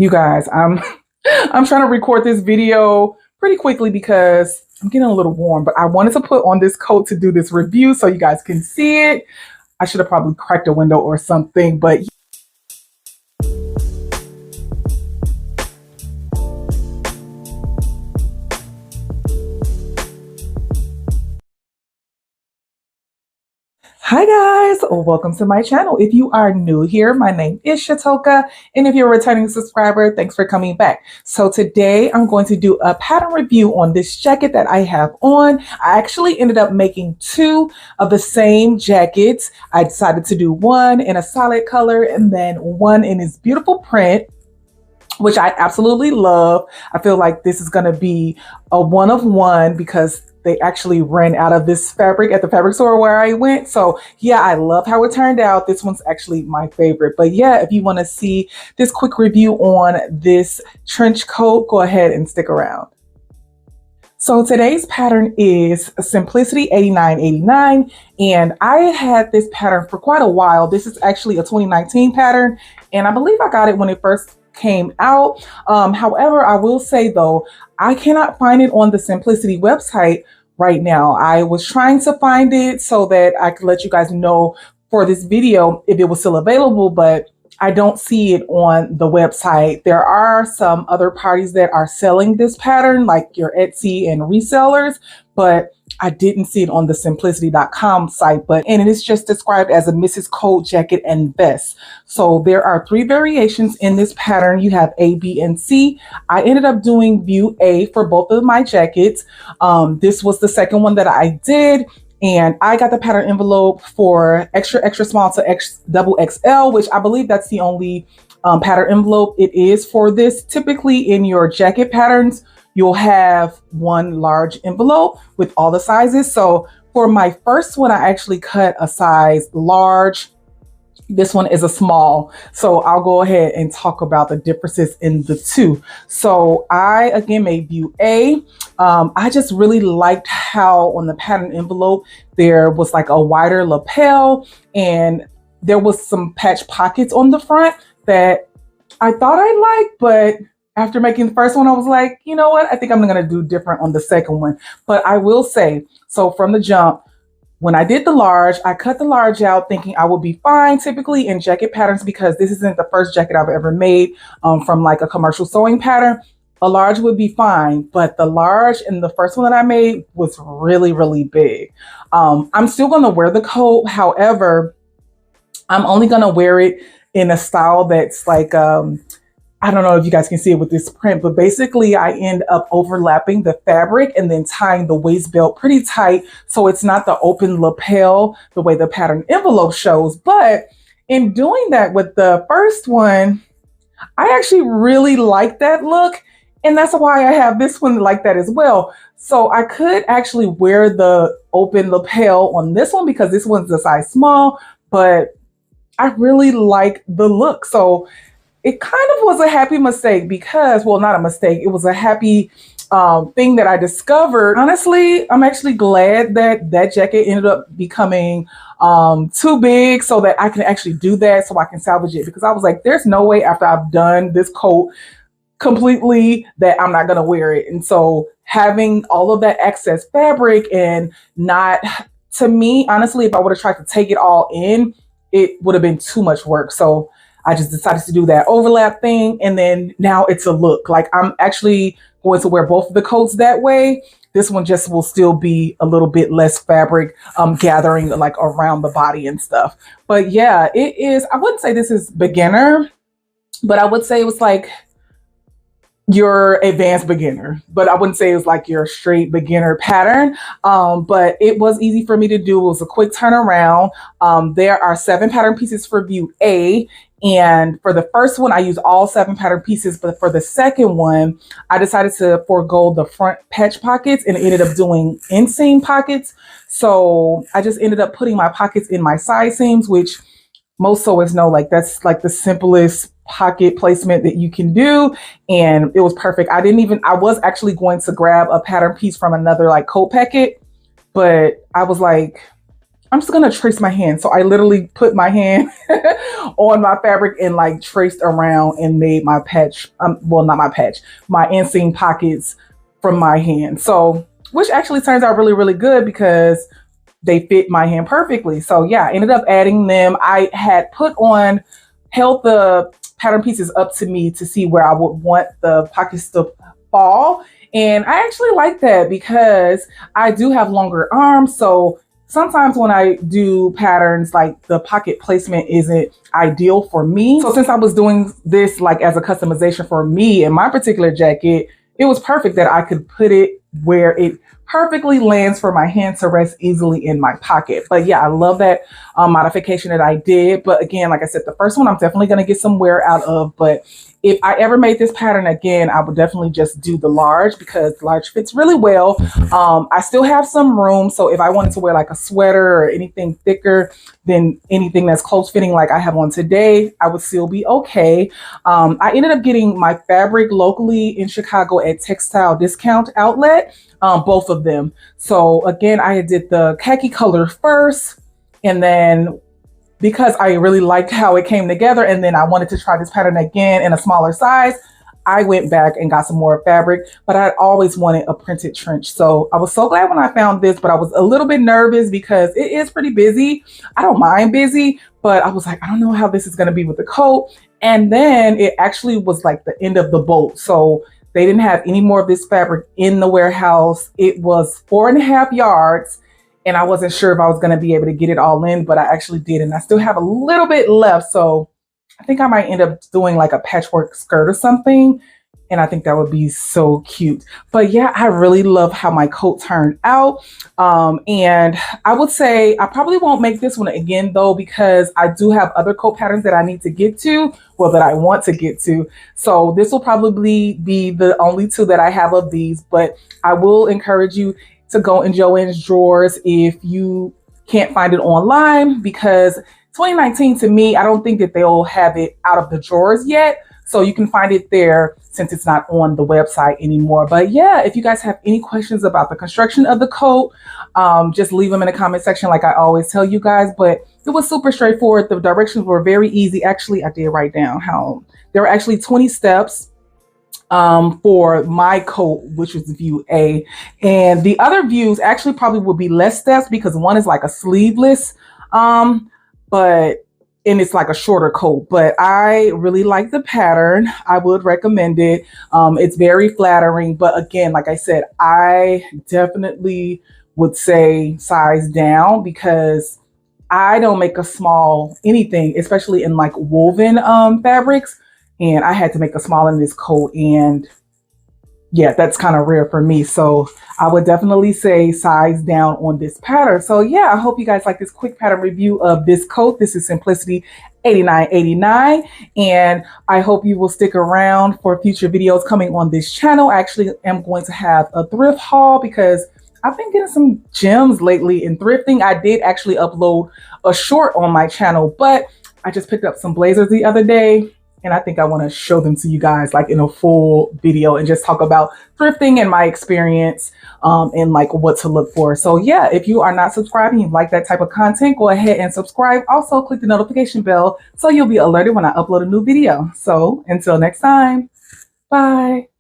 You guys, I'm trying to record this video pretty quickly because I'm getting a little warm, but I wanted to put on this coat to do this review so you guys can see it. I should have probably cracked a window or something, but hi guys, welcome to my channel. If you are new here, my name is Shatoka, and if you're a returning subscriber, thanks for coming back. So today I'm going to do a pattern review on this jacket that I have on. I actually ended up making two of the same jackets. I decided to do one in a solid color and then one in this beautiful print, which I absolutely love. I feel like this is going to be a one of one because they actually ran out of this fabric at the fabric store where I went. So yeah, I love how it turned out. This one's actually my favorite. But yeah, if you want to see this quick review on this trench coat, go ahead and stick around. So today's pattern is Simplicity 8989, and I had this pattern for quite a while. This is actually a 2019 pattern, and I believe I got it when it first came out. However, I will say though, I cannot find it on the Simplicity website right now. I was trying to find it so that I could let you guys know for this video if it was still available, but I don't see it on the website. There are some other parties that are selling this pattern, like your Etsy and resellers, but I didn't see it on the simplicity.com site, and it is just described as a Mrs. Coat jacket and vest. So there are three variations in this pattern. You have A, B, and C. I ended up doing view A for both of my jackets. This was the second one that I did. And I got the pattern envelope for extra, extra small to double XL, which I believe that's the only pattern envelope it is for this. Typically in your jacket patterns, you'll have one large envelope with all the sizes. So for my first one, I actually cut a size large. This one is a small. So I'll go ahead and talk about the differences in the two. So I, again, made view A. I just really liked how on the pattern envelope, there was like a wider lapel and there was some patch pockets on the front that I thought I liked, but after making the first one, I was like, you know what? I think I'm going to do different on the second one. But I will say, so from the jump, when I did the large, I cut the large out thinking I would be fine typically in jacket patterns because this isn't the first jacket I've ever made from like a commercial sewing pattern. A large would be fine, but the large in the first one that I made was really, really big. I'm still going to wear the coat. However, I'm only going to wear it in a style that's like, I don't know if you guys can see it with this print, but basically I end up overlapping the fabric and then tying the waist belt pretty tight. So it's not the open lapel the way the pattern envelope shows. But in doing that with the first one, I actually really like that look. And that's why I have this one like that as well. So I could actually wear the open lapel on this one because this one's a size small, but I really like the look. So it kind of was a happy mistake because, well, not a mistake. It was a happy thing that I discovered. Honestly, I'm actually glad that that jacket ended up becoming too big so that I can actually do that so I can salvage it, because I was like, there's no way after I've done this coat completely that I'm not going to wear it. And so having all of that excess fabric and not, to me, honestly, if I would have tried to take it all in, it would have been too much work. So I just decided to do that overlap thing. And then now it's a look. Like I'm actually going to wear both of the coats that way. This one just will still be a little bit less fabric gathering like around the body and stuff. But yeah, it is, I wouldn't say this is beginner, but I would say it was like your advanced beginner, but I wouldn't say it was like your straight beginner pattern. But it was easy for me to do. It was a quick turnaround. There are 7 pattern pieces for view A. And for the first one, I used all 7 pattern pieces. But for the second one, I decided to forego the front patch pockets and ended up doing inseam pockets. So I just ended up putting my pockets in my side seams, which most sewers know, like that's like the simplest pocket placement that you can do. And it was perfect. I was actually going to grab a pattern piece from another like coat packet, but I was like, I'm just gonna trace my hand. So I literally put my hand on my fabric and like traced around and made my patch, well, not my patch, my inseam pockets from my hand. So, which actually turns out really, really good because they fit my hand perfectly. So yeah, I ended up adding them. I had held the pattern pieces up to me to see where I would want the pockets to fall. And I actually like that because I do have longer arms. So sometimes when I do patterns, like the pocket placement isn't ideal for me. So since I was doing this like as a customization for me in my particular jacket, it was perfect that I could put it where it perfectly lands for my hand to rest easily in my pocket. But yeah, I love that modification that I did. But again, like I said, the first one I'm definitely going to get some wear out of. But if I ever made this pattern again, I would definitely just do the large because large fits really well. I still have some room. So if I wanted to wear like a sweater or anything thicker than anything that's close fitting like I have on today, I would still be okay. I ended up getting my fabric locally in Chicago at Textile Discount Outlet. Both of them. So again, I did the khaki color first, and then because I really liked how it came together, and then I wanted to try this pattern again in a smaller size, I went back and got some more fabric, but I always wanted a printed trench. So I was so glad when I found this, but I was a little bit nervous because it is pretty busy. I don't mind busy, but I was like, I don't know how this is going to be with the coat. And then it actually was like the end of the boat. So they didn't have any more of this fabric in the warehouse. It was 4.5 yards, and I wasn't sure if I was going to be able to get it all in, but I actually did. And I still have a little bit left. So I think I might end up doing like a patchwork skirt or something. And I think that would be so cute. But yeah, I really love how my coat turned out. And I would say I probably won't make this one again though, because I do have other coat patterns that I need to get to, well, that I want to get to. So this will probably be the only two that I have of these, but I will encourage you to go in Joann's drawers if you can't find it online, because 2019 to me, I don't think that they'll have it out of the drawers yet. So you can find it there since it's not on the website anymore. But yeah, if you guys have any questions about the construction of the coat, just leave them in the comment section like I always tell you guys. But it was super straightforward. The directions were very easy. Actually, I did write down how there were actually 20 steps for my coat, which was view A. And the other views actually probably will be less steps because one is like a sleeveless, and it's like a shorter coat, but I really like the pattern. I would recommend it. It's very flattering, but again, like I said, I definitely would say size down because I don't make a small anything, especially in like woven fabrics. And I had to make a small in this coat, and yeah, that's kind of rare for me. So I would definitely say size down on this pattern. So yeah, I hope you guys like this quick pattern review of this coat. This is Simplicity 8989. And I hope you will stick around for future videos coming on this channel. I actually am going to have a thrift haul because I've been getting some gems lately in thrifting. I did actually upload a short on my channel, but I just picked up some blazers the other day. And I think I want to show them to you guys like in a full video and just talk about thrifting and my experience and like what to look for. So yeah, if you are not subscribing, you like that type of content, go ahead and subscribe. Also click the notification bell so you'll be alerted when I upload a new video. So until next time, bye.